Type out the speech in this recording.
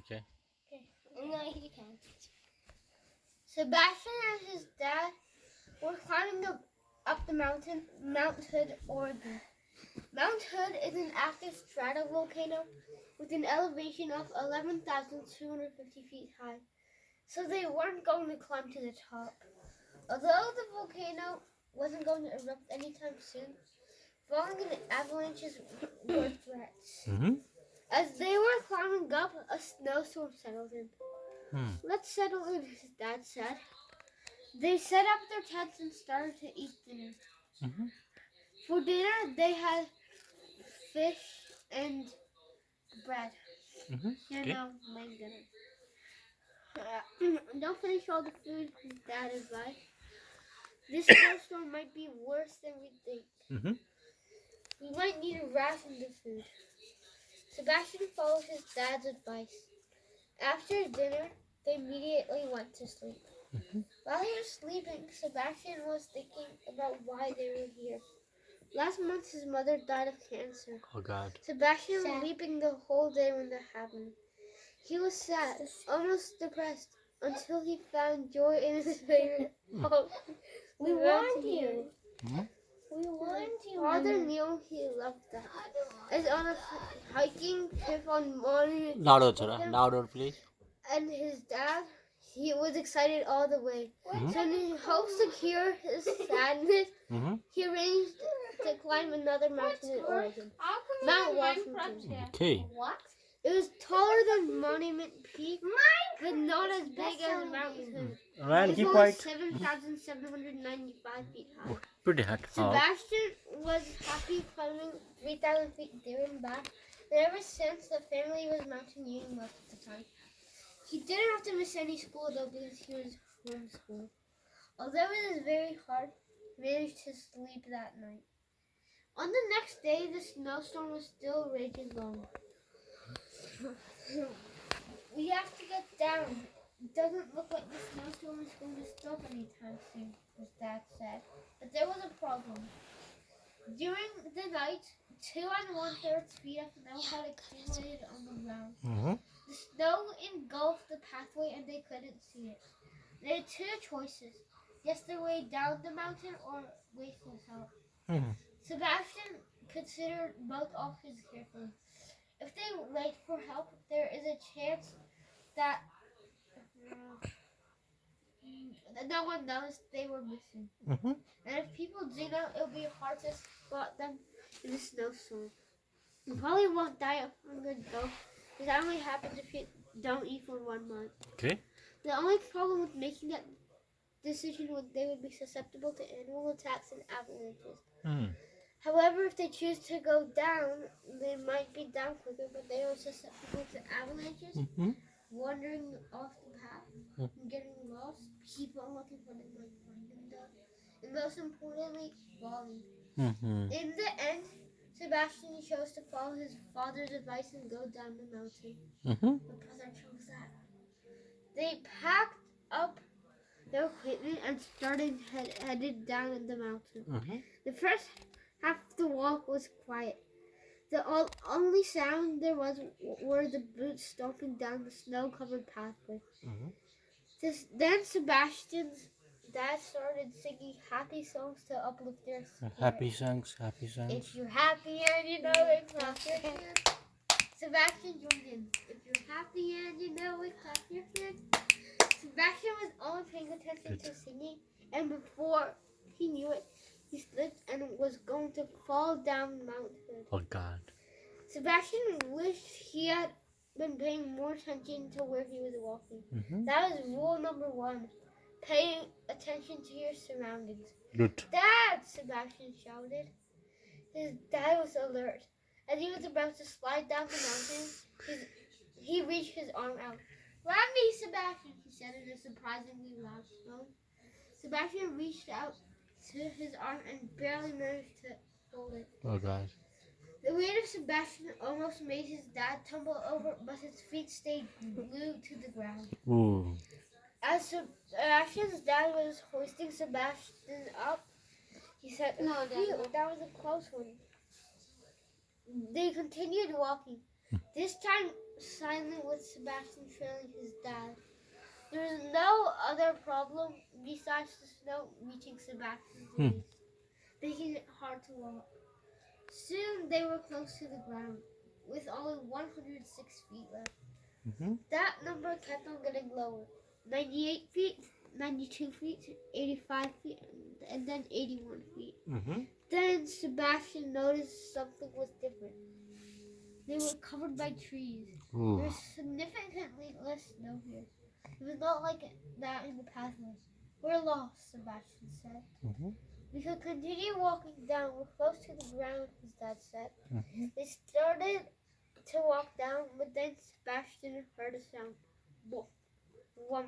Okay. Okay, no, you can. Sebastian and his dad were climbing up the mountain, Mount Hood, Oregon. Mount Hood is an active stratovolcano with an elevation of 11,250 feet high, so they weren't going to climb to the top. Although the volcano wasn't going to erupt anytime soon, falling in avalanches were threats. Mm-hmm. As they were climbing up, a snowstorm settled in. Let's settle in, his dad said. They set up their tents and started to eat dinner. Mm-hmm. For dinner, they had fish and bread. Mm-hmm. Okay. My dinner. Don't finish all the food, his dad advised. This snowstorm might be worse than we think. Mm-hmm. We might need to ration the food. Sebastian followed his dad's advice. After dinner, they immediately went to sleep. Mm-hmm. While he was sleeping, Sebastian was thinking about why they were here. Last month, his mother died of cancer. Oh God. Sebastian was weeping the whole day when that happened. He was sad, almost depressed, until he found joy in his favorite home. We warned you. Mm-hmm. We warned you. Father knew he loved that. As on a hiking trip on morning, Louder, Chara. Louder, please. and his dad, he was excited all the way. Mm-hmm. So in hopes to cure his sadness, Mm-hmm. he arranged to climb another mountain in Oregon, Mount Washington. Okay. What? It was taller than Monument Peak, but not as big as Mount Hood. Ryan, It's keep only quiet. 7,795 feet high. Oh, pretty hot. Sebastian was happy climbing 3,000 feet there and back, and ever since the family was mountaineering most of the time. He didn't have to miss any school though because he was homeschooled. Although it was very hard, he managed to sleep that night. On the next day, the snowstorm was still raging on. We have to get down. It doesn't look like the snowstorm is going to stop anytime soon, his dad said. But there was a problem. During the night, 2 1/3 feet of snow had accumulated on the ground. Mm-hmm. The snow engulfed the pathway and they couldn't see it. They had 2 choices. Just their way down the mountain or wait for help. Mm-hmm. Sebastian considered both options carefully. If they wait for help, there is a chance that no one knows they were missing. Mm-hmm. And if people do know, it'll be hard to spot them in the snowstorm. You probably won't die of hunger though, because that only happens if you don't eat for 1 month. Okay. The only problem with making that decision was they would be susceptible to animal attacks and avalanches. Mm. However, if they choose to go down, they might be down quicker, but they are susceptible to avalanches, Mm-hmm. wandering off the path, and getting lost. Keep on looking for them, might find them though. And most importantly, falling. Mm-hmm. In the end, Sebastian chose to follow his father's advice and go down the mountain. Mm-hmm. My brother chose that. They packed up their equipment and headed down the mountain. Mm-hmm. The first half of the walk was quiet. The only sound there was were the boots stomping down the snow-covered pathway. Mm-hmm. Then Sebastian's dad started singing happy songs to uplift their spirits. Happy songs. Happy songs. If you're happy and you know it, clap your hands. Sebastian joined in. If you're happy and you know it, clap your hands. Sebastian was only paying attention to singing, and before he knew it, he slipped and was going to fall down Mount Hood. Oh God. Sebastian wished he had been paying more attention to where he was walking. Mm-hmm. That was rule number 1, paying attention to your surroundings. Good. Dad! Sebastian shouted. His dad was alert. As he was about to slide down the mountain, he reached his arm out. Grab me, Sebastian, he said in a surprisingly loud tone. Sebastian reached out to his arm and barely managed to hold it. Oh God. The weight of Sebastian almost made his dad tumble over, but his feet stayed glued to the ground. Ooh. As Sebastian's dad was hoisting Sebastian up, he said, No, "Phew, that was a close one." They continued walking. This time, silent with Sebastian trailing his dad. There was no other problem besides the snow reaching Sebastian's waist, making it hard to walk. Soon they were close to the ground, with only 106 feet left. That number kept on getting lower. 98 feet, 92 feet, 85 feet, and then 81 feet. Then Sebastian noticed something was different. They were covered by trees. There was significantly less snow here. It was not like that in the pathway. We're lost, Sebastian said. We could continue walking down. We're close to the ground, his dad said. They started to walk down, but then Sebastian heard a sound. Woof. One